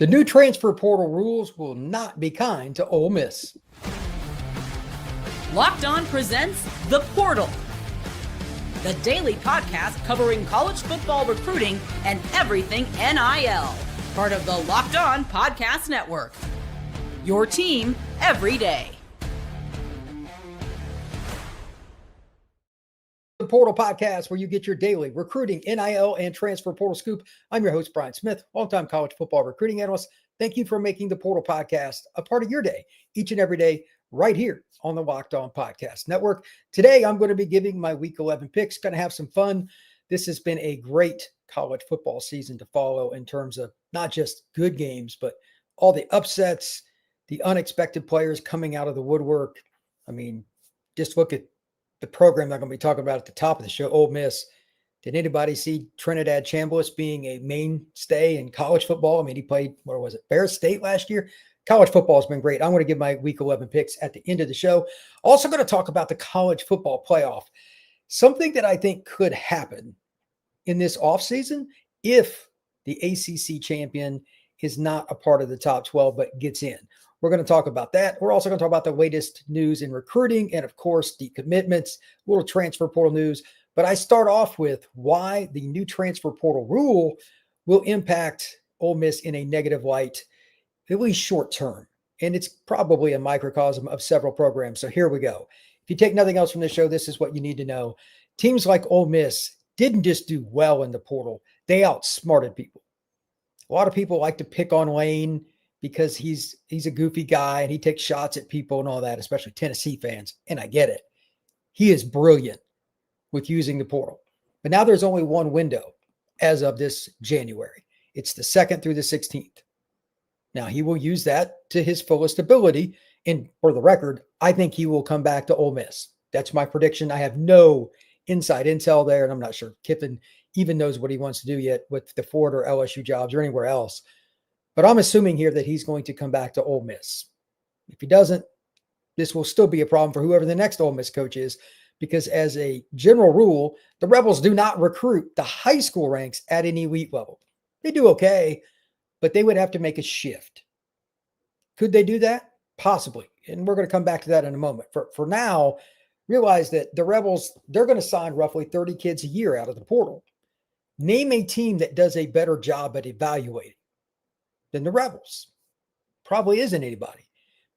The new transfer portal rules will not be kind to Ole Miss. Locked On presents The Portal, the daily podcast covering college football recruiting and everything NIL. Part of the Locked On Podcast Network. Your team every day. The Portal Podcast, where you get your daily recruiting, NIL, and transfer portal scoop. I'm your host, Brian Smith, longtime college football recruiting analyst. Thank you for making the Portal Podcast a part of your day, each and every day, right here on the Locked On Podcast Network. Today, I'm going to be giving my Week 11 picks. Going to have some fun. This has been a great college football season to follow in terms of not just good games, but all the upsets, the unexpected players coming out of the woodwork. I mean, just look at the program I'm going to be talking about at the top of the show, Ole Miss. Did anybody see Trinidad Chambliss being a mainstay in college football? I mean, he played, where was it, Bear State last year? College football has been great. I'm going to give my Week 11 picks at the end of the show. Also going to talk about the college football playoff, something that I think could happen in this offseason if the ACC champion is not a part of the top 12 but gets in. We're going to talk about that. We're also going to talk about the latest news in recruiting and, of course, the commitments, a little transfer portal news. But I start off with why the new transfer portal rule will impact Ole Miss in a negative light, at least short term. And it's probably a microcosm of several programs. So here we go. If you take nothing else from this show, this is what you need to know. Teams like Ole Miss didn't just do well in the portal. They outsmarted people. A lot of people like to pick on Lane because he's a goofy guy and he takes shots at people and all that, especially Tennessee fans. And I get it. He is brilliant with using the portal. But now there's only one window as of this January. It's the 2nd through the 16th. Now he will use that to his fullest ability. And for the record, I think he will come back to Ole Miss. That's my prediction. I have no inside intel there, and I'm not sure Kiffin even knows what he wants to do yet with the Ford or LSU jobs or anywhere else. But I'm assuming here that he's going to come back to Ole Miss. If he doesn't, this will still be a problem for whoever the next Ole Miss coach is, because as a general rule, the Rebels do not recruit the high school ranks at an elite level. They do okay, but they would have to make a shift. Could they do that? Possibly. And we're going to come back to that in a moment. For now, realize that the Rebels, they're going to sign roughly 30 kids a year out of the portal. Name a team that does a better job at evaluating than the Rebels. Probably isn't anybody.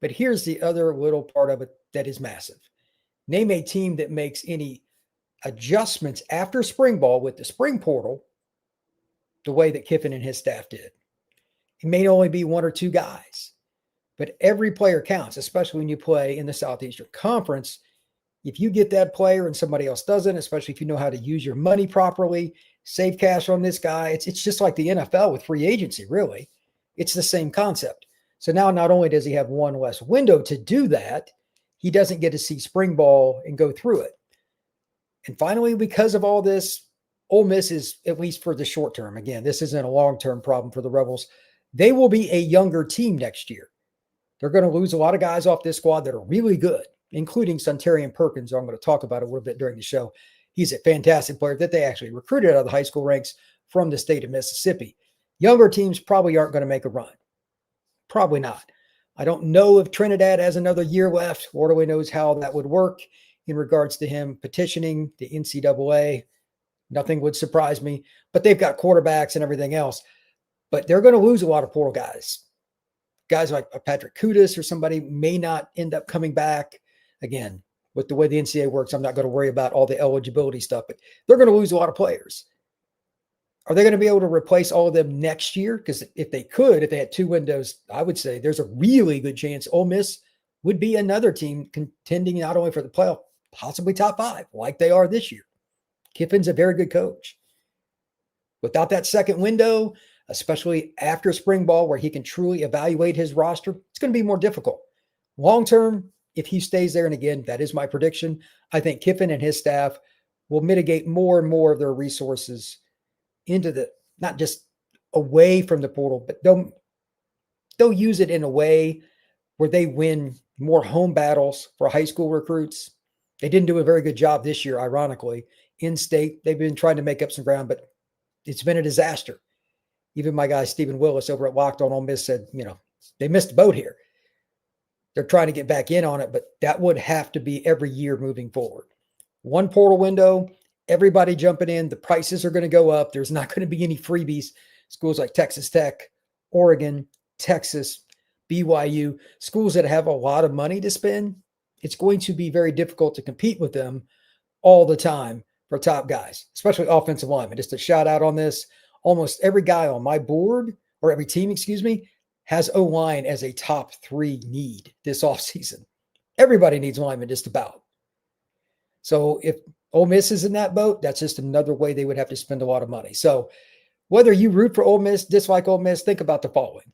But here's the other little part of it that is massive. Name a team that makes any adjustments after spring ball with the spring portal the way that Kiffin and his staff did. It may only be one or two guys, but every player counts, especially when you play in the Southeastern Conference. If you get that player and somebody else doesn't, especially if you know how to use your money properly, save cash on this guy, it's just like the NFL with free agency, really. It's the same concept. So now not only does he have one less window to do that, he doesn't get to see spring ball and go through it. And finally, because of all this, Ole Miss is, at least for the short term, again, this isn't a long-term problem for the Rebels, they will be a younger team next year. They're going to lose a lot of guys off this squad that are really good, including Sunterian Perkins, who I'm going to talk about a little bit during the show. He's a fantastic player that they actually recruited out of the high school ranks from the state of Mississippi. Younger teams probably aren't going to make a run. Probably not. I don't know if Trinidad has another year left. Wardaway knows how that would work in regards to him petitioning the NCAA. Nothing would surprise me. But they've got quarterbacks and everything else. But they're going to lose a lot of portal guys. Guys like Patrick Kudus or somebody may not end up coming back. Again, with the way the NCAA works, I'm not going to worry about all the eligibility stuff. But they're going to lose a lot of players. Are they going to be able to replace all of them next year? Because if they could, if they had two windows, I would say there's a really good chance Ole Miss would be another team contending not only for the playoff, possibly top 5, like they are this year. Kiffin's a very good coach. Without that second window, especially after spring ball where he can truly evaluate his roster, it's going to be more difficult. Long term, if he stays there, and again, that is my prediction, I think Kiffin and his staff will mitigate more and more of their resources into the, not just away from the portal, but they'll use it in a way where they win more home battles for high school recruits. They didn't do a very good job this year, ironically. In state, they've been trying to make up some ground, but it's been a disaster. Even my guy, Stephen Willis over at Locked On Ole Miss said, they missed the boat here. They're trying to get back in on it, but that would have to be every year moving forward. One portal window, everybody jumping in. The prices are going to go up. There's not going to be any freebies. Schools like Texas Tech, Oregon, Texas, BYU, schools that have a lot of money to spend, it's going to be very difficult to compete with them all the time for top guys, especially offensive linemen. Just a shout out on this. Almost every guy on my board, or every team, has O-line as a top 3 need this offseason. Everybody needs linemen just about. So if Ole Miss is in that boat, that's just another way they would have to spend a lot of money. So whether you root for Ole Miss, dislike Ole Miss, think about the following.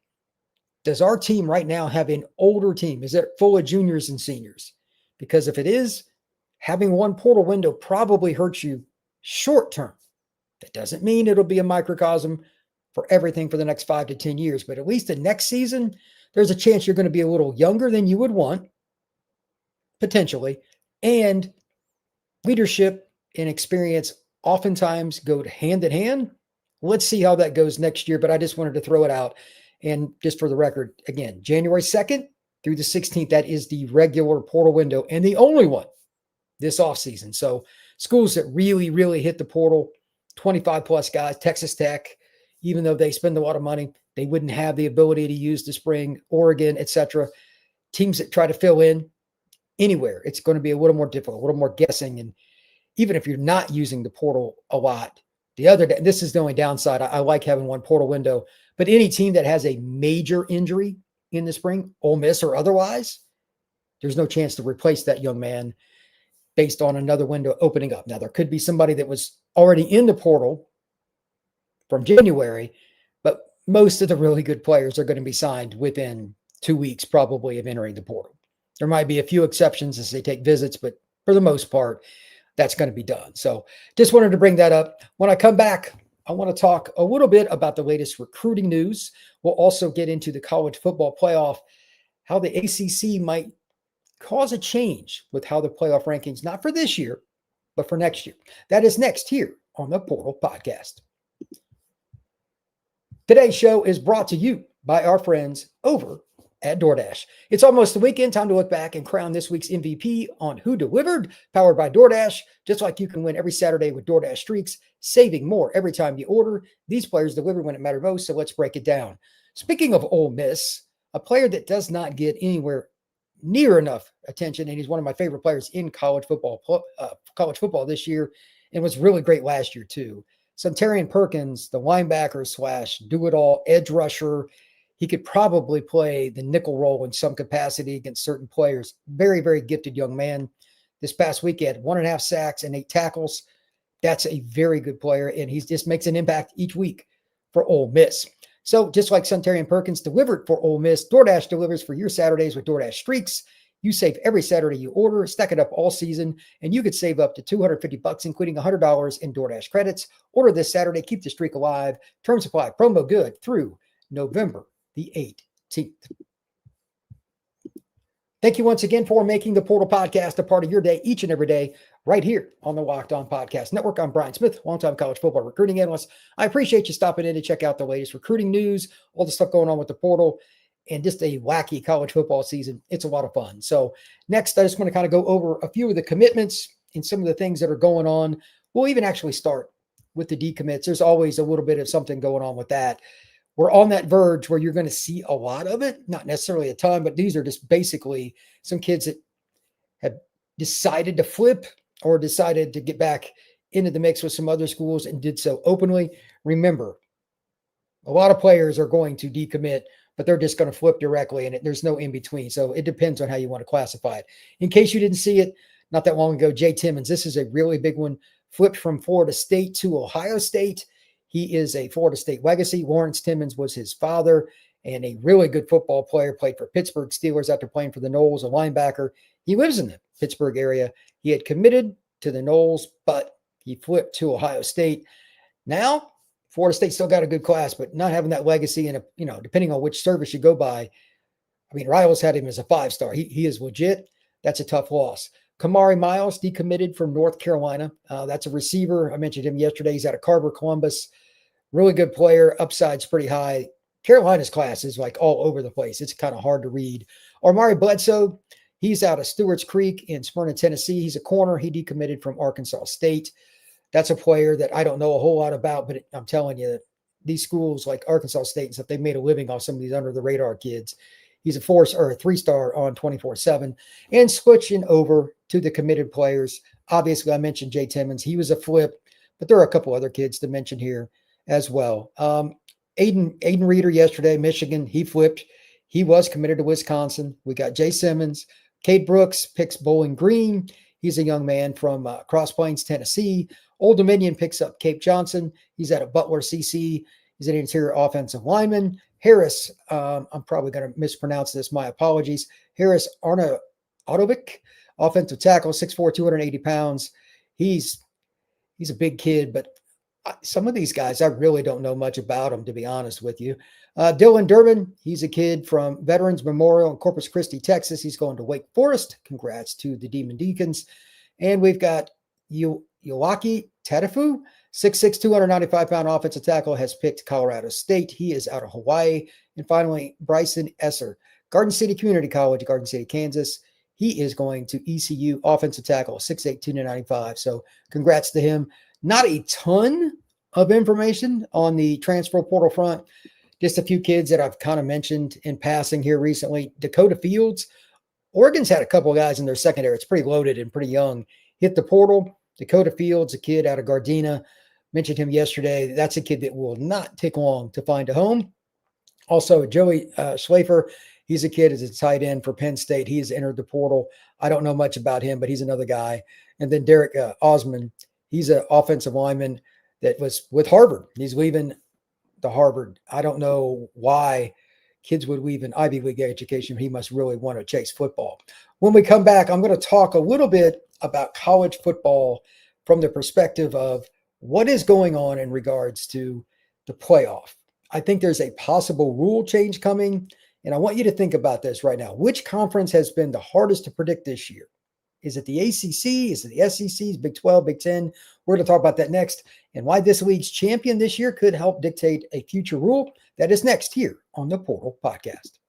Does our team right now have an older team? Is it full of juniors and seniors? Because if it is, having one portal window probably hurts you short term. That doesn't mean it'll be a microcosm for everything for the next 5 to 10 years, but at least the next season, there's a chance you're going to be a little younger than you would want, potentially, and leadership and experience oftentimes go hand in hand. Let's see how that goes next year, but I just wanted to throw it out. And just for the record, again, January 2nd through the 16th, that is the regular portal window and the only one this offseason. So schools that really, really hit the portal, 25 plus guys, Texas Tech, even though they spend a lot of money, they wouldn't have the ability to use the spring, Oregon, etc. Teams that try to fill in anywhere, it's going to be a little more difficult, a little more guessing. And even if you're not using the portal a lot, this is the only downside. I like having one portal window, but any team that has a major injury in the spring, Ole Miss or otherwise, there's no chance to replace that young man based on another window opening up. Now, there could be somebody that was already in the portal from January, but most of the really good players are going to be signed within 2 weeks, probably, of entering the portal. There might be a few exceptions as they take visits, but for the most part, that's going to be done. So just wanted to bring that up. When I come back, I want to talk a little bit about the latest recruiting news. We'll also get into the college football playoff, how the ACC might cause a change with how the playoff rankings, not for this year, but for next year. That is next here on the Portal Podcast. Today's show is brought to you by our friends over at DoorDash. It's almost the weekend, time to look back and crown this week's MVP on Who Delivered, powered by DoorDash. Just like you can win every Saturday with DoorDash Streaks, saving more every time you order. These players deliver when it matters most, so let's break it down. Speaking of Ole Miss, a player that does not get anywhere near enough attention, and he's one of my favorite players in college football this year, and was really great last year too. Suntarine Perkins, the linebacker / do-it-all edge rusher. He could probably play the nickel role in some capacity against certain players. Very, very gifted young man. This past week, he had 1.5 sacks and 8 tackles. That's a very good player, and he just makes an impact each week for Ole Miss. So just like Suntarine Perkins delivered for Ole Miss, DoorDash delivers for your Saturdays with DoorDash Streaks. You save every Saturday you order, stack it up all season, and you could save up to $250, including $100 in DoorDash credits. Order this Saturday. Keep the streak alive. Terms apply. Promo good through November the 18th. Thank you once again for making the Portal Podcast a part of your day each and every day right here on the Locked On Podcast Network. I'm Brian Smith, longtime college football recruiting analyst. I appreciate you stopping in to check out the latest recruiting news, all the stuff going on with the portal, and just a wacky college football season. It's a lot of fun. So next, I just want to kind of go over a few of the commitments and some of the things that are going on. We'll even actually start with the decommits. There's always a little bit of something going on with that. We're on that verge where you're going to see a lot of it, not necessarily a ton, but these are just basically some kids that have decided to flip or decided to get back into the mix with some other schools and did so openly. Remember, a lot of players are going to decommit, but they're just going to flip directly, and there's no in between. So it depends on how you want to classify it. In case you didn't see it, not that long ago, Jay Timmons, this is a really big one, flipped from Florida State to Ohio State. He is a Florida State legacy. Lawrence Timmons was his father and a really good football player, played for Pittsburgh Steelers after playing for the Noles, a linebacker. He lives in the Pittsburgh area. He had committed to the Noles, but he flipped to Ohio State. Now, Florida State still got a good class, but not having that legacy and, depending on which service you go by, I mean, Rivals had him as a 5-star. He is legit. That's a tough loss. Kamari Miles decommitted from North Carolina. That's a receiver. I mentioned him yesterday. He's out of Carver, Columbus. Really good player. Upside's pretty high. Carolina's class is like all over the place. It's kind of hard to read. Omari Bledsoe, he's out of Stewart's Creek in Smyrna, Tennessee. He's a corner. He decommitted from Arkansas State. That's a player that I don't know a whole lot about, but I'm telling you, these schools like Arkansas State and stuff, they've made a living off some of these under the radar kids. He's a 3-star on 24/7. And switching over to the committed players, obviously I mentioned Jay Timmons. He was a flip, but there are a couple other kids to mention here as well. Aiden Reeder yesterday, Michigan, he flipped. He was committed to Wisconsin. We got Jay Simmons. Cade Brooks picks Bowling Green. He's a young man from Cross Plains, Tennessee. Old Dominion picks up Cape Johnson. He's out of Butler, CC. He's an interior offensive lineman. Harris, I'm probably going to mispronounce this. My apologies. Harris Arnovic, offensive tackle, 6'4", 280 pounds. He's a big kid, but some of these guys, I really don't know much about them, to be honest with you. Dylan Durbin, he's a kid from Veterans Memorial in Corpus Christi, Texas. He's going to Wake Forest. Congrats to the Demon Deacons. And we've got Yoaki Tadafu, 6'6", 295-pound offensive tackle, has picked Colorado State. He is out of Hawaii. And finally, Bryson Esser, Garden City Community College, Garden City, Kansas. He is going to ECU, offensive tackle, 6'8", 295. So congrats to him. Not a ton of information on the transfer portal front. Just a few kids that I've kind of mentioned in passing here recently. Dakota Fields. Oregon's had a couple of guys in their secondary. It's pretty loaded and pretty young. Hit the portal. Dakota Fields, a kid out of Gardena. Mentioned him yesterday. That's a kid that will not take long to find a home. Also, Joey Schlafer. He's a kid as a tight end for Penn State. He has entered the portal. I don't know much about him, but he's another guy. And then Derek Osman. He's an offensive lineman that was with Harvard. He's leaving the Harvard. I don't know why kids would leave an Ivy League education. He must really want to chase football. When we come back, I'm going to talk a little bit about college football from the perspective of what is going on in regards to the playoff. I think there's a possible rule change coming, and I want you to think about this right now. Which conference has been the hardest to predict this year? Is it the ACC? Is it the SEC? Big 12, Big 10? We're going to talk about that next and why this league's champion this year could help dictate a future rule. That is next here on the Portal Podcast.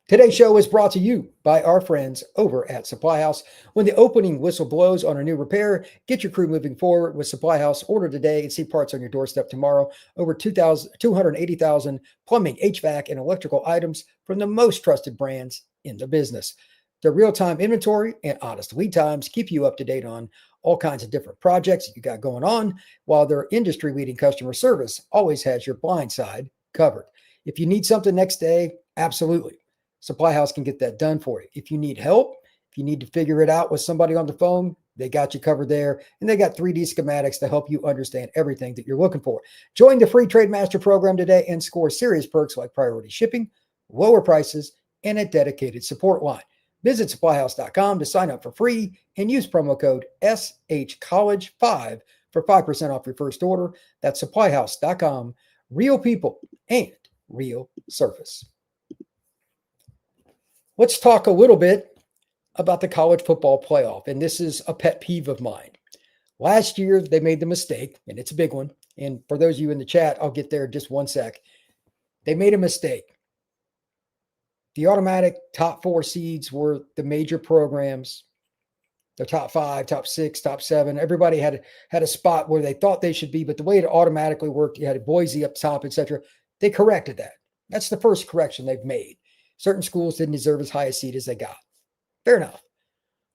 Today's show is brought to you by our friends over at Supply House. When the opening whistle blows on a new repair, get your crew moving forward with Supply House. Order today and see parts on your doorstep tomorrow. Over 280,000 plumbing, HVAC, and electrical items from the most trusted brands in the business. Their real-time inventory and honest lead times keep you up to date on all kinds of different projects you got going on, while their industry-leading customer service always has your blind side covered. If you need something next day, absolutely. Supply House can get that done for you. If you need help, if you need to figure it out with somebody on the phone, they got you covered there. And they got 3D schematics to help you understand everything that you're looking for. Join the free Trade Master program today and score serious perks like priority shipping, lower prices, and a dedicated support line. Visit supplyhouse.com to sign up for free and use promo code SHCollege5 for 5% off your first order. That's supplyhouse.com. Real people and real service. Let's talk a little bit about the college football playoff. And this is a pet peeve of mine. Last year, they made the mistake, and it's a big one. And for those of you in the chat, I'll get there in just one sec. They made a mistake. The automatic top 4 seeds were the major programs, the top 5, top 6, top 7. Everybody had a spot where they thought they should be, but the way it automatically worked, you had Boise up top, etc. They corrected that. That's the first correction they've made. Certain schools didn't deserve as high a seed as they got. Fair enough.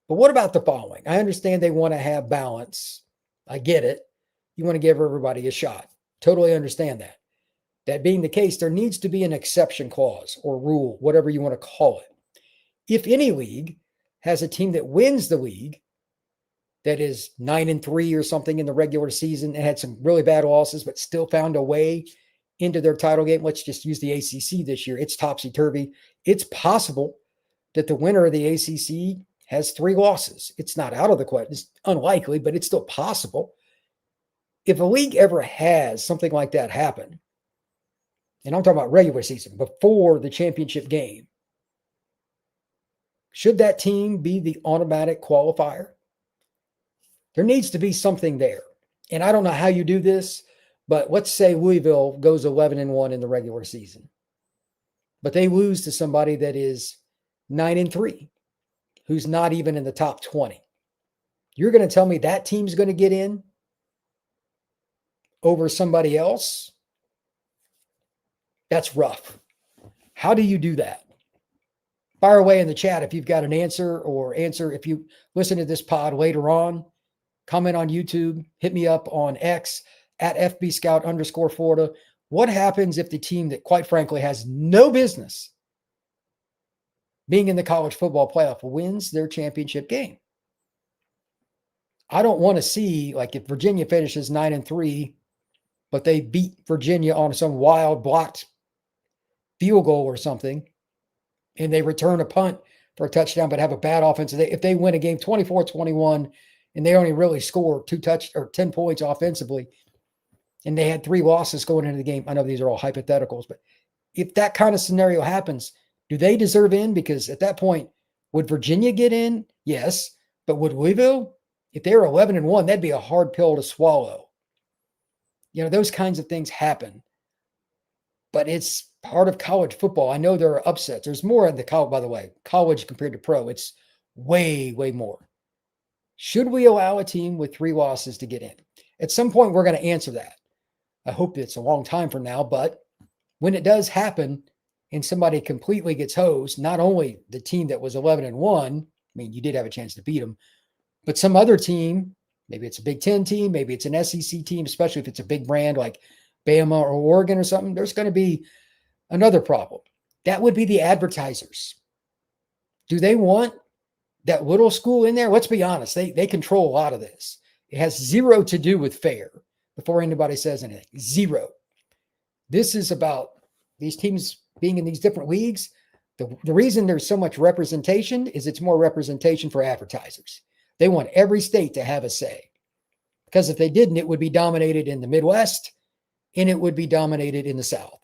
But what about the following? I understand they want to have balance. I get it. You want to give everybody a shot. Totally understand that. That being the case, there needs to be an exception clause or rule, whatever you want to call it. If any league has a team that wins the league that is 9-3 or something in the regular season and had some really bad losses, but still found a way into their title game, let's just use the ACC this year. It's topsy-turvy. It's possible that the winner of the ACC has 3 losses. It's not out of the question. It's unlikely, but it's still possible. If a league ever has something like that happen, and I'm talking about regular season, before the championship game, should that team be the automatic qualifier? There needs to be something there. And I don't know how you do this, but let's say Louisville goes 11-1 in the regular season, but they lose to somebody that is 9-3, who's not even in the top 20. You're going to tell me that team's going to get in over somebody else? That's rough. How do you do that? Fire away in the chat if you've got an answer, or answer if you listen to this pod later on. Comment on YouTube. Hit me up on X at FBScout_Florida. What happens if the team that, quite frankly, has no business being in the college football playoff wins their championship game? I don't want to see, like, if Virginia finishes 9-3, but they beat Virginia on some wild blocked field goal or something, and they return a punt for a touchdown, but have a bad offense. If they win a game 24-21 and they only really score 10 points offensively, and they had 3 losses going into the game. I know these are all hypotheticals, but if that kind of scenario happens, do they deserve in? Because at that point, would Virginia get in? Yes. But would Louisville? If they were 11-1, that'd be a hard pill to swallow. You know, those kinds of things happen. But it's part of college football. I know there are upsets. There's more in the college, by the way, college compared to pro. It's way, way more. Should we allow a team with 3 losses to get in? At some point, we're going to answer that. I hope it's a long time from now, but when it does happen and somebody completely gets hosed, not only the team that was 11-1, I mean, you did have a chance to beat them, but some other team, maybe it's a Big Ten team, maybe it's an SEC team, especially if it's a big brand like Bama or Oregon or something, there's going to be another problem. That would be the advertisers. Do they want that little school in there? Let's be honest. They control a lot of this. It has zero to do with fair before anybody says anything. Zero. This is about these teams being in these different leagues. The reason there's so much representation is it's more representation for advertisers. They want every state to have a say. Because if they didn't, it would be dominated in the Midwest and it would be dominated in the South.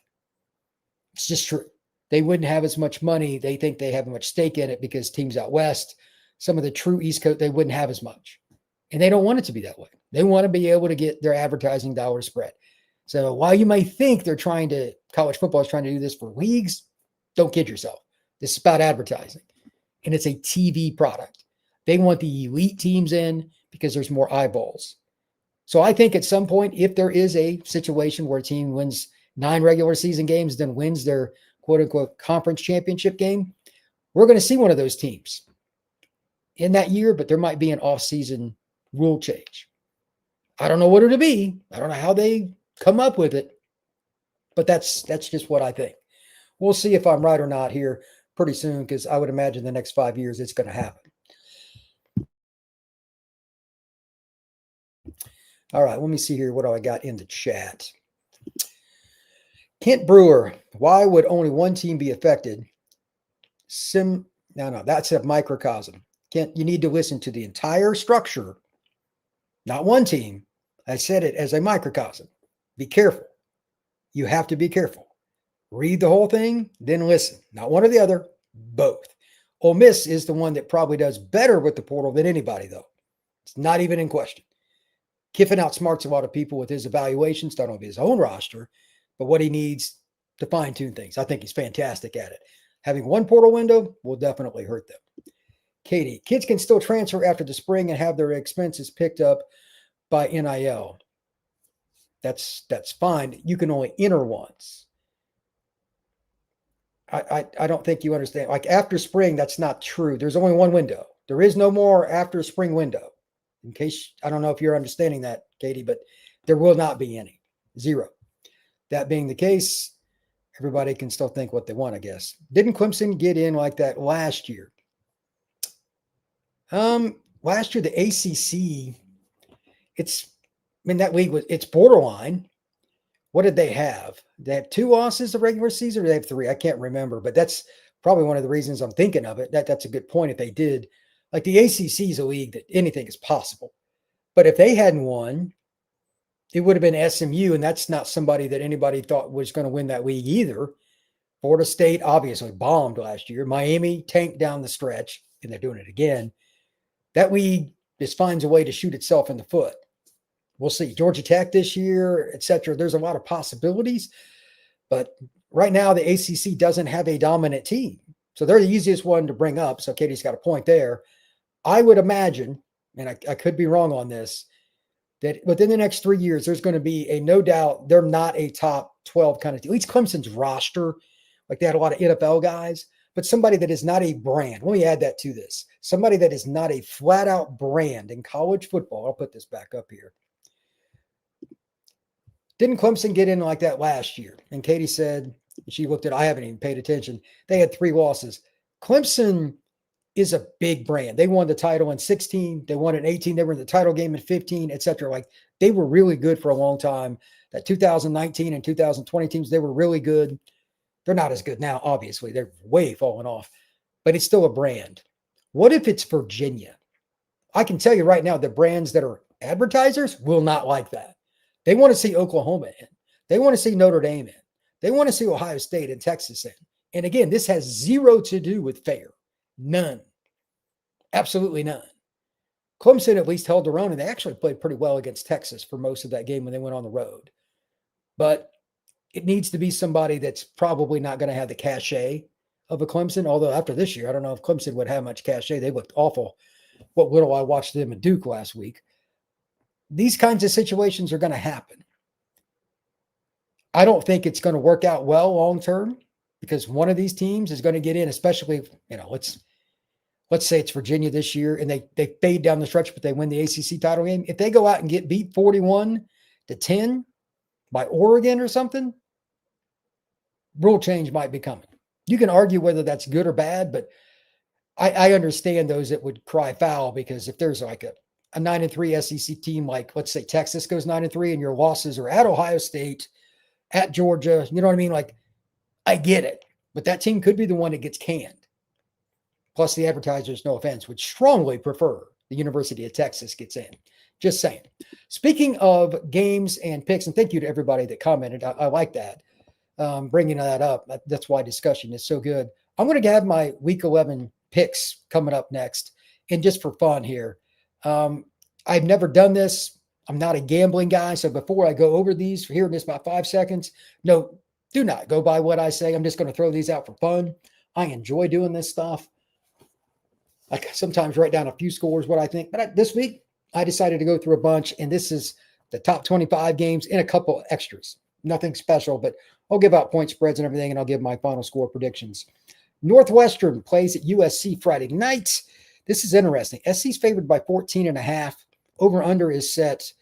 It's just true. They wouldn't have as much money. They think they have much stake in it because teams out West, some of the true East Coast, they wouldn't have as much. And they don't want it to be that way. They want to be able to get their advertising dollars spread. So while you may think college football is trying to do this for leagues, don't kid yourself. This is about advertising. And it's a TV product. They want the elite teams in because there's more eyeballs. So I think at some point, if there is a situation where a team wins 9 regular season games, then wins their quote unquote conference championship game, we're going to see one of those teams in that year, but there might be an off-season rule change. I don't know what it'll be. I don't know how they come up with it, but that's just what I think. We'll see if I'm right or not here pretty soon, because I would imagine the next 5 years it's going to happen. All right, let me see here. What do I got in the chat? Kent Brewer, why would only one team be affected? No, that's a microcosm. Kent, you need to listen to the entire structure, not one team. I said it as a microcosm. Be careful. You have to be careful. Read the whole thing, then listen. Not one or the other, both. Ole Miss is the one that probably does better with the portal than anybody, though. It's not even in question. Kiffin outsmarts a lot of people with his evaluations, not only his own roster, but what he needs to fine-tune things. I think he's fantastic at it. Having one portal window will definitely hurt them. Katie, kids can still transfer after the spring and have their expenses picked up by NIL. That's fine. You can only enter once. I don't think you understand. Like after spring, that's not true. There's only one window. There is no more after spring window. In case, I don't know if you're understanding that, Katie, but there will not be any. 0. That being the case, everybody can still think what they want, I guess. Didn't Clemson get in like that last year? Last year, the ACC, that league it's borderline. What did they have? They have 2 losses the regular season, or they have 3? I can't remember, but that's probably one of the reasons I'm thinking of it. That's a good point. If they did, like the ACC is a league that anything is possible. But if they hadn't won, it would have been SMU, and that's not somebody that anybody thought was going to win that league either. Florida State obviously bombed last year. Miami tanked down the stretch, and they're doing it again. That league just finds a way to shoot itself in the foot. We'll see. Georgia Tech this year, et cetera. There's a lot of possibilities. But right now, the ACC doesn't have a dominant team. So they're the easiest one to bring up. So Katie's got a point there. I would imagine, and I could be wrong on this, that within the next 3 years, there's going to be a no doubt they're not a top 12 kind of team. At least Clemson's roster, like they had a lot of NFL guys, but somebody that is not a brand. Let me add that to this. Somebody that is not a flat out brand in college football. I'll put this back up here. Didn't Clemson get in like that last year? And Katie said, she looked at, I haven't even paid attention. They had 3 losses. Clemson is a big brand. They won the title in 16. They won in 18. They were in the title game in 15, et cetera. Like they were really good for a long time. That 2019 and 2020 teams, they were really good. They're not as good now, obviously. They're way falling off, but it's still a brand. What if it's Virginia? I can tell you right now, the brands that are advertisers will not like that. They want to see Oklahoma in. They want to see Notre Dame in. They want to see Ohio State and Texas in. And again, this has zero to do with fair. None. Absolutely none. Clemson at least held their own, and they actually played pretty well against Texas for most of that game when they went on the road. But it needs to be somebody that's probably not going to have the cachet of a Clemson, although after this year, I don't know if Clemson would have much cachet. They looked awful. What little I watched them in Duke last week. These kinds of situations are going to happen. I don't think it's going to work out well long-term because one of these teams is going to get in, especially, let's say it's Virginia this year and they fade down the stretch, but they win the ACC title game. If they go out and get beat 41-10 by Oregon or something, rule change might be coming. You can argue whether that's good or bad, but I understand those that would cry foul because if there's like a 9-3 SEC team, like let's say Texas goes 9-3 and your losses are at Ohio State, at Georgia, you know what I mean? Like, I get it, but that team could be the one that gets canned. Plus the advertisers, no offense, would strongly prefer the University of Texas gets in. Just saying. Speaking of games and picks, and thank you to everybody that commented. I like that. Bringing that up. That's why discussion is so good. I'm going to have my week 11 picks coming up next. And just for fun here, I've never done this. I'm not a gambling guy. So before I go over these, here in just about 5 seconds, no, do not go by what I say. I'm just going to throw these out for fun. I enjoy doing this stuff. I sometimes write down a few scores, what I think. But this week, I decided to go through a bunch. And this is the top 25 games and a couple extras. Nothing special, but I'll give out point spreads and everything, and I'll give my final score predictions. Northwestern plays at USC Friday night. This is interesting. SC's favored by 14.5. Over-under is set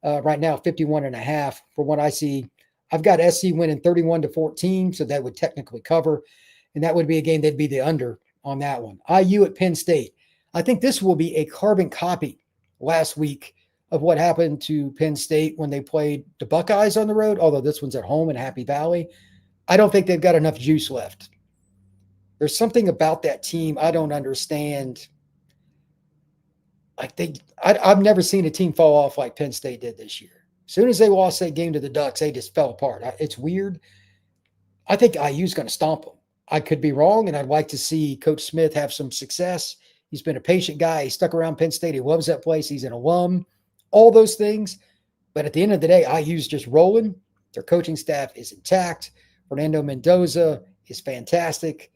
right now 51.5. From what I see, I've got SC winning 31-14, so that would technically cover. And that would be a game that'd be the under on that one. IU at Penn State. I think this will be a carbon copy last week of what happened to Penn State when they played the Buckeyes on the road, although this one's at home in Happy Valley. I don't think they've got enough juice left. There's something about that team I don't understand. I've never seen a team fall off like Penn State did this year. As soon as they lost that game to the Ducks, they just fell apart. It's weird. I think IU's going to stomp them. I could be wrong, and I'd like to see Coach Smith have some success. He's been a patient guy. He stuck around Penn State. He loves that place. He's an alum, all those things. But at the end of the day, IU's just rolling. Their coaching staff is intact. Fernando Mendoza is fantastic.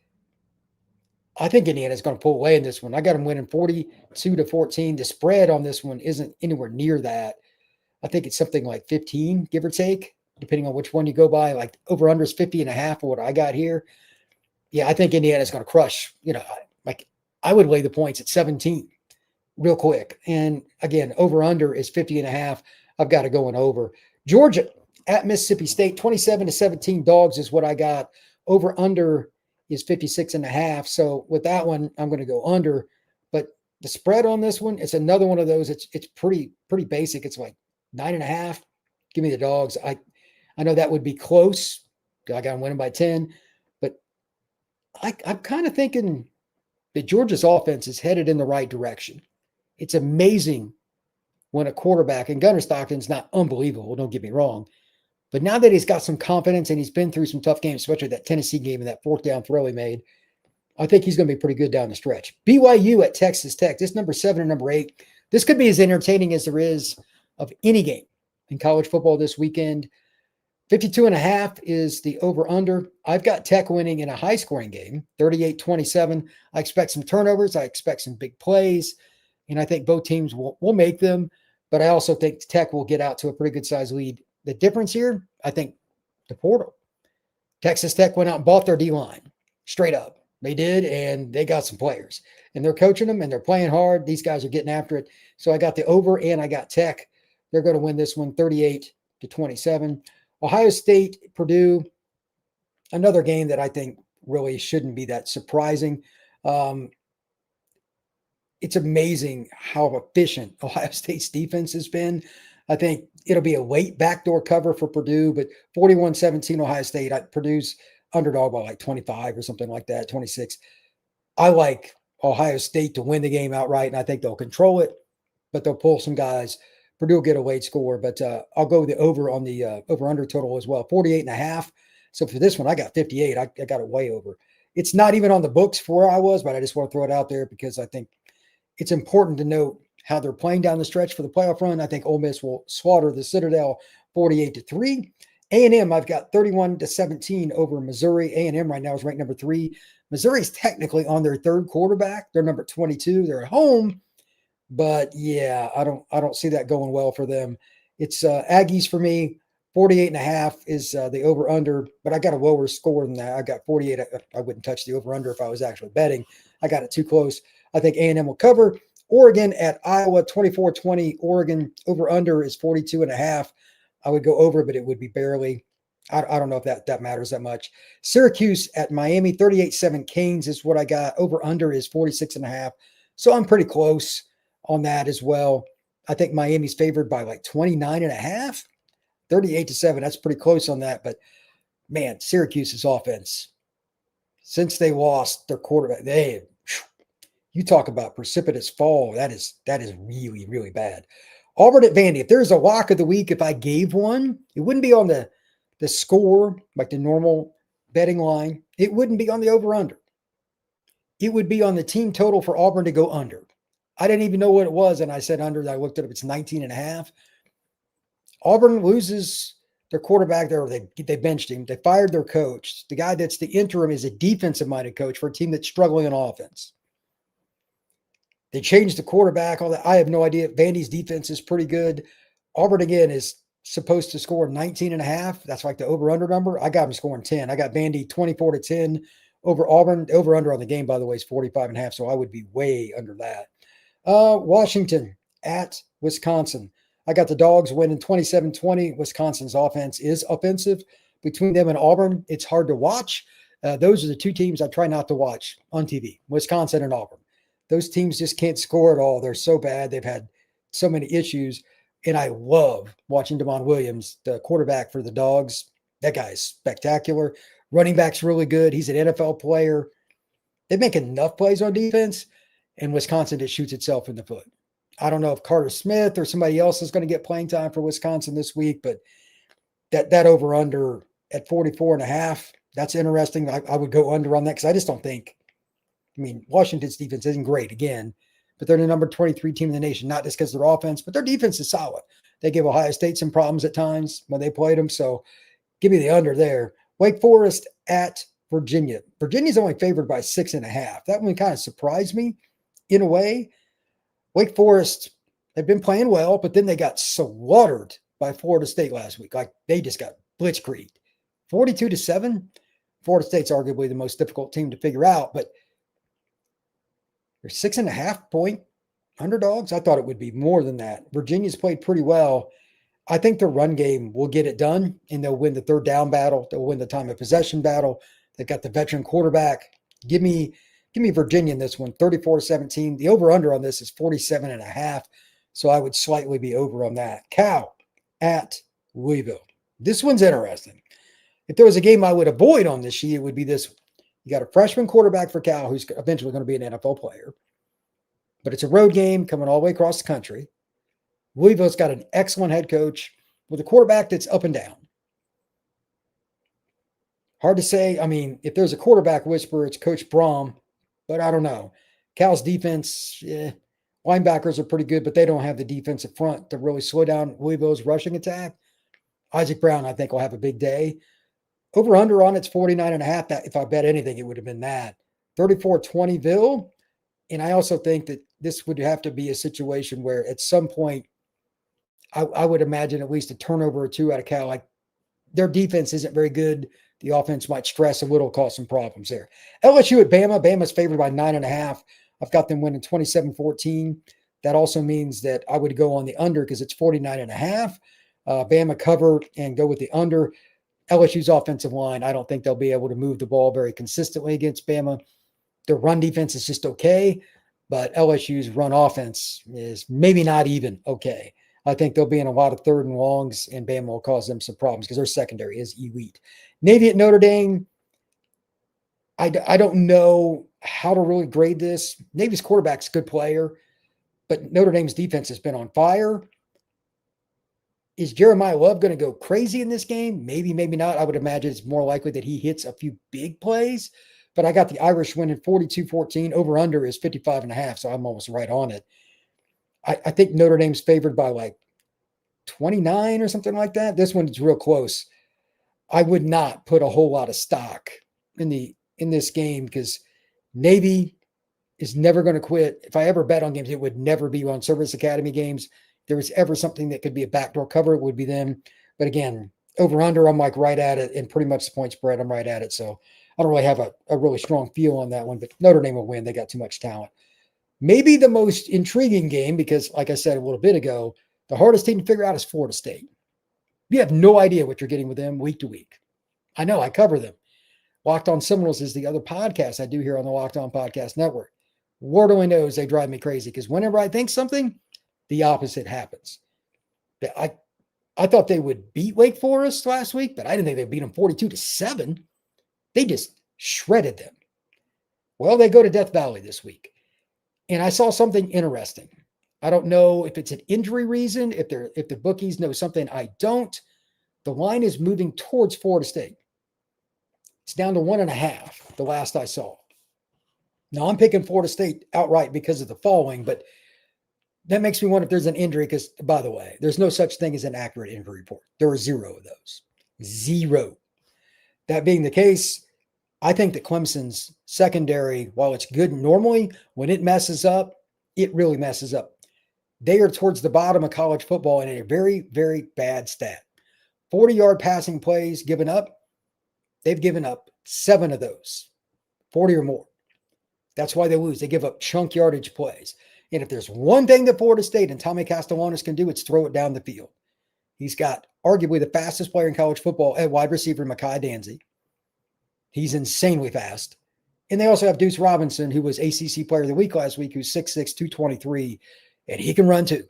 I think Indiana's going to pull away in this one. I got them winning 42-14. The spread on this one isn't anywhere near that. I think it's something like 15, give or take, depending on which one you go by. Like over under is 50.5 for what I got here. Yeah, I think Indiana's going to crush. Like I would lay the points at 17 real quick. And again, over under is 50.5. I've got to go in over. Georgia at Mississippi State, 27-17 dogs is what I got. Over under is 56.5. So with that one, I'm going to go under. But the spread on this one, it's another one of those. It's pretty basic. It's like 9.5. Give me the dogs. I know that would be close. I got them winning by 10. But I'm kind of thinking that Georgia's offense is headed in the right direction. It's amazing when a quarterback, and Gunnar Stockton's not unbelievable, don't get me wrong, but now that he's got some confidence and he's been through some tough games, especially that Tennessee game and that fourth down throw he made, I think he's going to be pretty good down the stretch. BYU at Texas Tech. This number 7 and number 8. This could be as entertaining as there is of any game. in college football this weekend. 52.5 is the over-under. I've got Tech winning in a high-scoring game, 38-27. I expect some turnovers. I expect some big plays, and I think both teams will make them, but I also think Tech will get out to a pretty good-sized lead. The difference here, I think, the portal. Texas Tech went out and bought their D-line, straight up. They did, and they got some players. And they're coaching them, and they're playing hard. These guys are getting after it. So I got the over, and I got Tech. They're going to win this one 38-27. Ohio State, Purdue, another game that I think really shouldn't be that surprising. It's amazing how efficient Ohio State's defense has been. I think it'll be a late backdoor cover for Purdue, but 41-17 Ohio State. Purdue's underdog by like 25 or something like that, 26. I like Ohio State to win the game outright, and I think they'll control it, but they'll pull some guys. Purdue will get a late score, but I'll go with the over on the over-under total as well, 48.5. So for this one, I got 58. I got it way over. It's not even on the books for where I was, but I just want to throw it out there because I think it's important to note how they're playing down the stretch for the playoff run. I think Ole Miss will slaughter the Citadel 48-3. A&M, I've got 31-17 over Missouri. A&M right now is ranked number 3. Missouri's technically on their third quarterback. They're number 22. They're at home. But yeah, I don't see that going well for them. It's Aggies for me. 48.5 is the over-under, but I got a lower score than that. I got 48. I wouldn't touch the over-under if I was actually betting. I got it too close. I think A&M will cover. Oregon at Iowa, 24-20. Oregon over-under is 42.5. I would go over, but it would be barely. I don't know if that matters that much. Syracuse at Miami, 38-7 Canes is what I got. Over-under is 46.5. So I'm pretty close on that as well. I think Miami's favored by like 29.5, 38-7. That's pretty close on that. But man, Syracuse's offense, since they lost their quarterback, you talk about precipitous fall. That is really, really bad. Auburn at Vandy. If there's a lock of the week, if I gave one, it wouldn't be on the score, like the normal betting line. It wouldn't be on the over-under. It would be on the team total for Auburn to go under. I didn't even know what it was, and I said under. I looked it up. It's 19.5. Auburn loses their quarterback there. They benched him. They fired their coach. The guy that's the interim is a defensive-minded coach for a team that's struggling on offense. They changed the quarterback. All that. I have no idea. Vandy's defense is pretty good. Auburn, again, is supposed to score 19.5. That's like the over-under number. I got them scoring 10. I got Vandy 24-10 over Auburn. The over-under on the game, by the way, is 45.5, so I would be way under that. Washington at Wisconsin. I got the Dogs winning 27-20. Wisconsin's offense is offensive. Between them and Auburn, it's hard to watch. Those are the two teams I try not to watch on TV, Wisconsin and Auburn. Those teams just can't score at all. They're so bad. They've had so many issues. And I love watching Damon Williams, the quarterback for the Dogs. That guy is spectacular. Running back's really good. He's an NFL player. They make enough plays on defense, and Wisconsin just shoots itself in the foot. I don't know if Carter Smith or somebody else is going to get playing time for Wisconsin this week, but that over-under at 44.5, that's interesting. I would go under on that because I just don't think – Washington's defense isn't great, again, but they're the number 23 team in the nation, not just because of their offense, but their defense is solid. They give Ohio State some problems at times when they played them, so give me the under there. Wake Forest at Virginia. Virginia's only favored by 6.5. That one kind of surprised me in a way. Wake Forest, they've been playing well, but then they got slaughtered by Florida State last week. Like, they just got blitzkrieged. 42-7. Florida State's arguably the most difficult team to figure out, but they're 6.5 point underdogs. I thought it would be more than that. Virginia's played pretty well. I think the run game will get it done, and they'll win the third down battle. They'll win the time of possession battle. They've got the veteran quarterback. Give me Virginia in this one, 34-17. The over-under on this is 47.5, so I would slightly be over on that. Cal at Louisville. This one's interesting. If there was a game I would avoid on this sheet, it would be this one. You got a freshman quarterback for Cal who's eventually going to be an NFL player, but it's a road game coming all the way across the country. Louisville's got an excellent head coach with a quarterback that's up and down. Hard to say. If there's a quarterback whisperer, it's Coach Braum, but I don't know. Cal's defense, Linebackers are pretty good, but they don't have the defensive front to really slow down Louisville's rushing attack. Isaac Brown, I think, will have a big day. Over under on it's 49.5. That if I bet anything, it would have been that. 34-20 And I also think that this would have to be a situation where at some point, I would imagine at least a turnover or two out of Cal. Like their defense isn't very good. The offense might stress a little, cause some problems there. LSU at Bama. Bama's favored by 9.5. I've got them winning 27-14. That also means that I would go on the under because it's 49.5. Bama cover and go with the under. LSU's offensive line, I don't think they'll be able to move the ball very consistently against Bama. Their run defense is just okay, but LSU's run offense is maybe not even okay. I think they'll be in a lot of third and longs, and Bama will cause them some problems because their secondary is elite. Navy at Notre Dame, I don't know how to really grade this. Navy's quarterback's a good player, but Notre Dame's defense has been on fire. Is Jeremiah Love going to go crazy in this game? Maybe, maybe not. I would imagine it's more likely that he hits a few big plays, but I got the Irish winning 42-14. Over under is 55.5, so I'm almost right on it. I think Notre Dame's favored by like 29 or something like that. This one's real close. I would not put a whole lot of stock in this game because Navy is never going to quit. If I ever bet on games, it would never be on Service Academy games. If there was ever something that could be a backdoor cover, it would be them. But again, over under, I'm like right at it, and pretty much the point spread, I'm right at it. So I don't really have a really strong feel on that one, but Notre Dame will win. They got too much talent. Maybe the most intriguing game, because like I said a little bit ago, the hardest team to figure out is Florida State. You have no idea what you're getting with them week to week. I know, I cover them. Locked On Seminoles is the other podcast I do here on the Locked On Podcast Network. Lord only knows they drive me crazy because whenever I think something, the opposite happens. I thought they would beat Wake Forest last week, but I didn't think they'd beat them 42-7. They just shredded them. Well, they go to Death Valley this week. And I saw something interesting. I don't know if it's an injury reason, if the bookies know something I don't. The line is moving towards Florida State. It's down to 1.5, the last I saw. Now, I'm picking Florida State outright because of the following, but that makes me wonder if there's an injury because, by the way, there's no such thing as an accurate injury report. There are 0 of those. 0. That being the case, I think that Clemson's secondary, while it's good normally, when it messes up, it really messes up. They are towards the bottom of college football in a very, very bad stat. 40-yard passing plays given up. They've given up 7 of those, 40 or more. That's why they lose. They give up chunk yardage plays. And if there's one thing that Florida State and Tommy Castellanos can do, it's throw it down the field. He's got arguably the fastest player in college football at wide receiver, Mekhi Danzey. He's insanely fast. And they also have Deuce Robinson, who was ACC Player of the Week last week, who's 6'6", 223, and he can run too.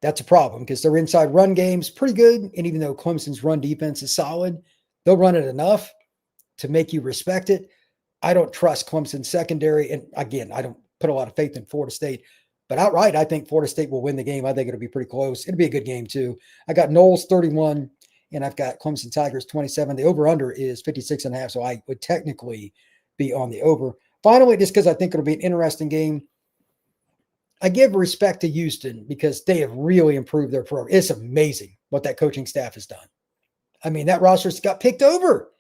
That's a problem because their inside run game's pretty good. And even though Clemson's run defense is solid, they'll run it enough to make you respect it. I don't trust Clemson's secondary. And again, I don't put a lot of faith in Florida State. But outright, I think Florida State will win the game. I think it'll be pretty close. It'll be a good game too. I got Knowles 31, and I've got Clemson Tigers 27. The over-under is 56.5, so I would technically be on the over. Finally, just because I think it'll be an interesting game, I give respect to Houston because they have really improved their program. It's amazing what that coaching staff has done. I mean, that roster's got picked over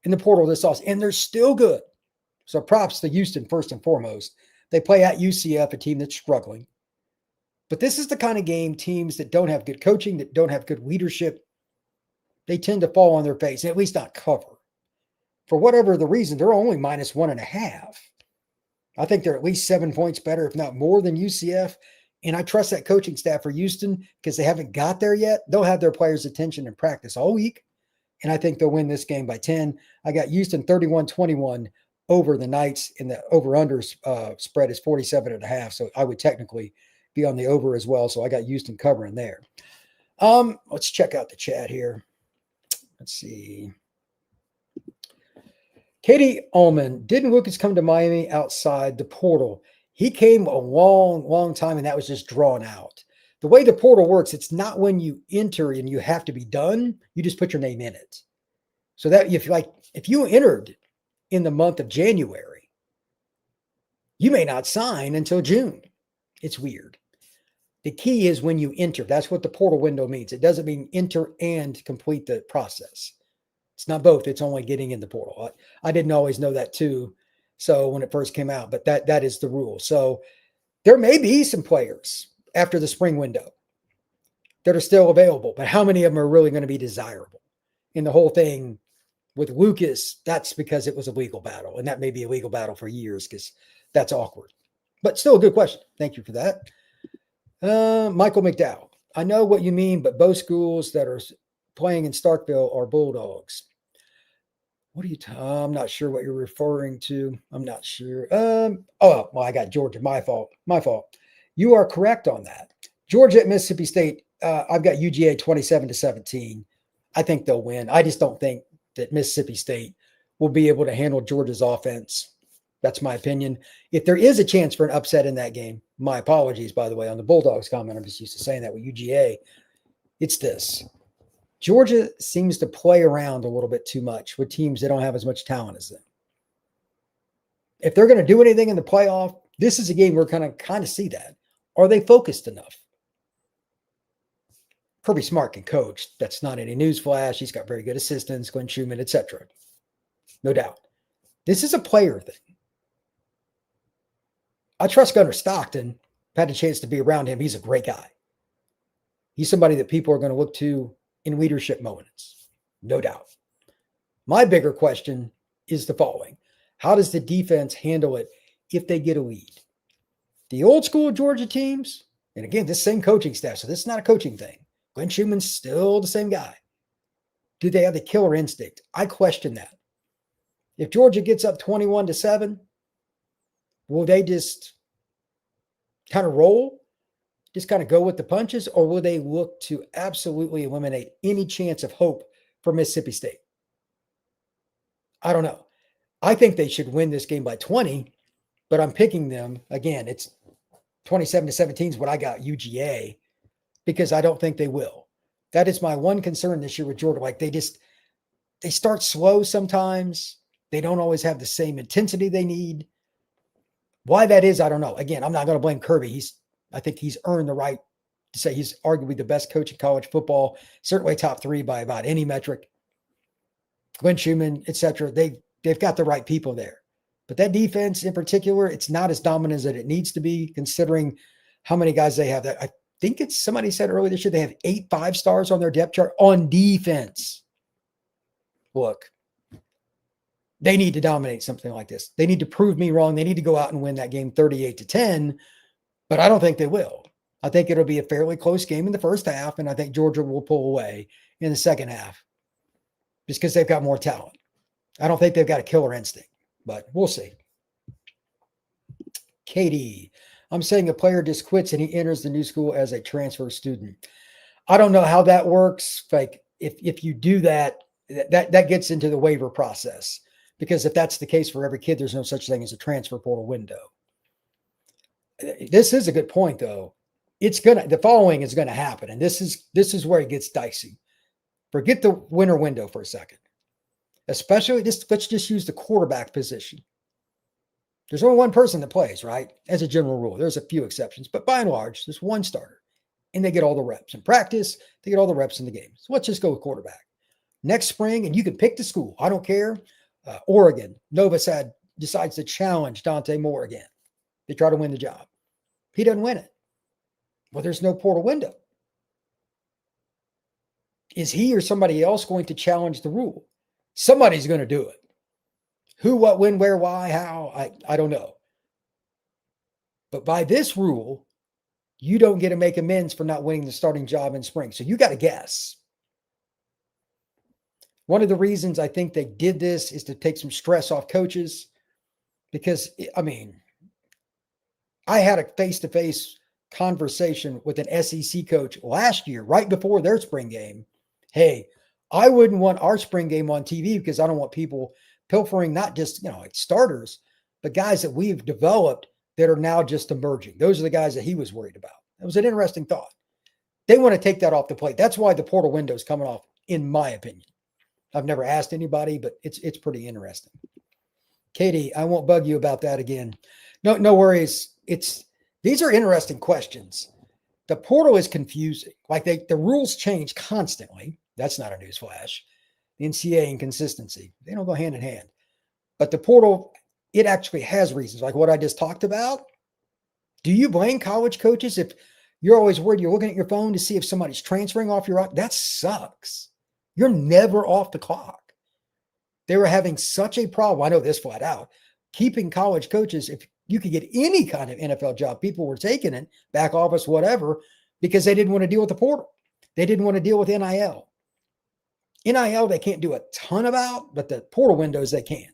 in the portal this offseason, and they're still good. So props to Houston first and foremost. They play at UCF, a team that's struggling. But this is the kind of game teams that don't have good coaching, that don't have good leadership, they tend to fall on their face, and at least not cover. For whatever the reason, they're only minus 1.5. I think they're at least 7 points better, if not more, than UCF. And I trust that coaching staff for Houston because they haven't got there yet. They'll have their players' attention in practice all week. And I think they'll win this game by 10. I got Houston 31-21 over the Knights, and the over-under spread is 47.5. So I would technically be on the over as well. So I got Houston covering there. Let's check out the chat here. Let's see. Katie Ullman, didn't Lucas come to Miami outside the portal? He came a long, long time, and that was just drawn out. The way the portal works, it's not when you enter and you have to be done. You just put your name in it. So that if you entered in the month of January, you may not sign until June. It's weird. The key is when you enter. That's what the portal window means. It doesn't mean enter and complete the process. It's not both. It's only getting in the portal. I didn't always know that too. So when it first came out, but that is the rule. So there may be some players after the spring window that are still available, but how many of them are really going to be desirable? In the whole thing with Lucas, that's because it was a legal battle, and that may be a legal battle for years because that's awkward. But still a good question. Thank you for that. Michael McDowell. I know what you mean, but both schools that are playing in Starkville are Bulldogs. What are you? I'm not sure what you're referring to. I'm not sure. Well, I got Georgia. My fault. You are correct on that. Georgia at Mississippi State. I've got UGA 27-17. I think they'll win. I just don't think that Mississippi State will be able to handle Georgia's offense. That's my opinion. If there is a chance for an upset in that game, my apologies, by the way, on the Bulldogs comment. I'm just used to saying that with UGA. It's this. Georgia seems to play around a little bit too much with teams that don't have as much talent as them. If they're going to do anything in the playoff, this is a game we're going to kind of see that. Are they focused enough? Kirby Smart can coach. That's not any newsflash. He's got very good assistants, Glenn Schumann, etc. No doubt. This is a player thing. I trust Gunnar Stockton. I've had a chance to be around him. He's a great guy. He's somebody that people are going to look to in leadership moments. No doubt. My bigger question is the following. How does the defense handle it if they get a lead? The old school Georgia teams, and again, this same coaching staff, so this is not a coaching thing. Glenn Schumann's still the same guy. Do they have the killer instinct? I question that. If Georgia gets up 21-7, will they just kind of roll, just kind of go with the punches, or will they look to absolutely eliminate any chance of hope for Mississippi State? I don't know. I think they should win this game by 20, but I'm picking them. Again, it's 27-17 is what I got, UGA, because I don't think they will. That is my one concern this year with Georgia. Like they start slow sometimes. They don't always have the same intensity they need. Why that is, I don't know. Again, I'm not going to blame Kirby. I think he's earned the right to say he's arguably the best coach in college football, certainly top 3 by about any metric. Glenn Schumann, et cetera, they've got the right people there. But that defense in particular, it's not as dominant as it needs to be, considering how many guys they have. I think it's somebody said earlier this year they have 8 5-stars on their depth chart on defense. Look, they need to dominate something like this. They need to prove me wrong. They need to go out and win that game 38-10, but I don't think they will. I think it'll be a fairly close game in the first half, and I think Georgia will pull away in the second half just because they've got more talent. I don't think they've got a killer instinct, but we'll see. Katie, I'm saying a player just quits and he enters the new school as a transfer student. I don't know how that works. Like if you do that, that gets into the waiver process. Because if that's the case for every kid, there's no such thing as a transfer portal window. This is a good point, though. The following is going to happen, and this is where it gets dicey. Forget the winter window for a second. Especially, let's just use the quarterback position. There's only one person that plays, right? As a general rule. There's a few exceptions, but by and large, there's one starter. And they get all the reps. In practice, they get all the reps in the game. So let's just go with quarterback. Next spring, and you can pick the school. I don't care. Oregon, Nova Sad decides to challenge Dante Moore again. They try to win the job. He doesn't win it. Well, there's no portal window. Is he or somebody else going to challenge the rule? Somebody's going to do it. Who, what, when, where, why, how, I don't know. But by this rule, you don't get to make amends for not winning the starting job in spring. So you got to guess. One of the reasons I think they did this is to take some stress off coaches because, I had a face-to-face conversation with an SEC coach last year, right before their spring game. Hey, I wouldn't want our spring game on TV because I don't want people pilfering, not just, like starters, but guys that we've developed that are now just emerging. Those are the guys that he was worried about. It was an interesting thought. They want to take that off the plate. That's why the portal window is coming off, in my opinion. I've never asked anybody, but it's pretty interesting. Katie, I won't bug you about that again. No worries. These are interesting questions. The portal is confusing. Like the rules change constantly. That's not a newsflash. The NCAA inconsistency, they don't go hand in hand. But the portal, it actually has reasons, like what I just talked about. Do you blame college coaches if you're always worried you're looking at your phone to see if somebody's transferring off your? That sucks. You're never off the clock. They were having such a problem. I know this flat out. Keeping college coaches, if you could get any kind of NFL job, people were taking it, back office, whatever, because they didn't want to deal with the portal. They didn't want to deal with NIL. NIL, they can't do a ton about, but the portal windows, they can.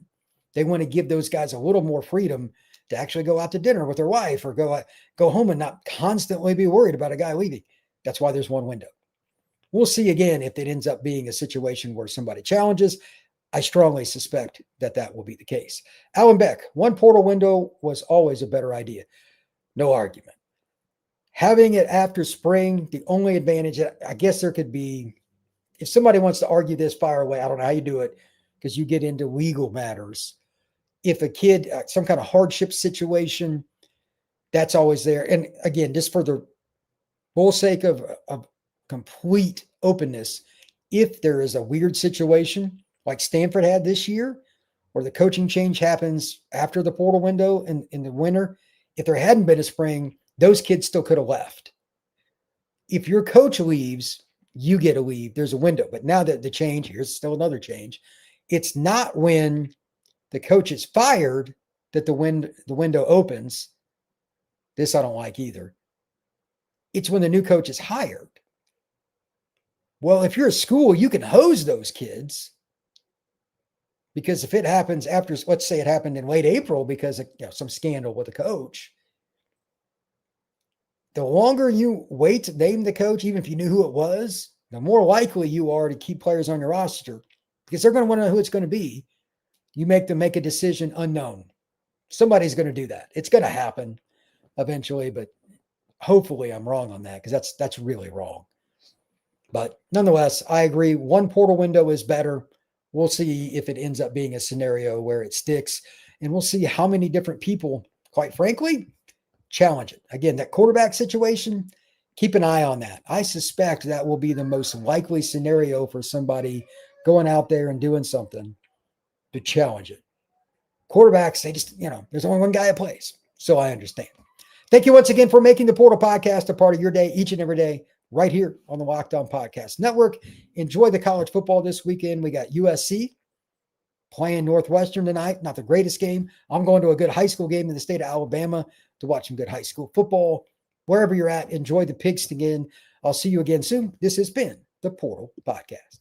They want to give those guys a little more freedom to actually go out to dinner with their wife or go home and not constantly be worried about a guy leaving. That's why there's one window. We'll see again if it ends up being a situation where somebody challenges. I strongly suspect that will be the case. Alan Beck, one portal window was always a better idea. No argument. Having it after spring, the only advantage, I guess there could be, if somebody wants to argue this, fire away. I don't know how you do it because you get into legal matters. If a kid, some kind of hardship situation, that's always there. And again, just for the full sake of complete openness, if there is a weird situation like Stanford had this year, or the coaching change happens after the portal window in the winter, if there hadn't been a spring, those kids still could have left. If your coach leaves, you get to leave. There's a window. But now that the change, here's still another change. It's not when the coach is fired that the window opens. This I don't like either. It's when the new coach is hired. Well, if you're a school, you can hose those kids. Because if it happens after, let's say it happened in late April because of some scandal with a coach, the longer you wait to name the coach, even if you knew who it was, the more likely you are to keep players on your roster because they're going to want to know who it's going to be. You make them make a decision unknown. Somebody's going to do that. It's going to happen eventually, but hopefully I'm wrong on that because that's really wrong. But nonetheless, I agree. One portal window is better. We'll see if it ends up being a scenario where it sticks, and we'll see how many different people, quite frankly, challenge it. Again, that quarterback situation, keep an eye on that. I suspect that will be the most likely scenario for somebody going out there and doing something to challenge it. Quarterbacks, they just, there's only one guy that plays. So I understand. Thank you once again for making the Portal Podcast a part of your day each and every day, right here on the Locked On Podcast Network. Enjoy the college football this weekend. We got USC playing Northwestern tonight. Not the greatest game. I'm going to a good high school game in the state of Alabama to watch some good high school football. Wherever you're at, enjoy the Pigskin. I'll see you again soon. This has been the Portal Podcast.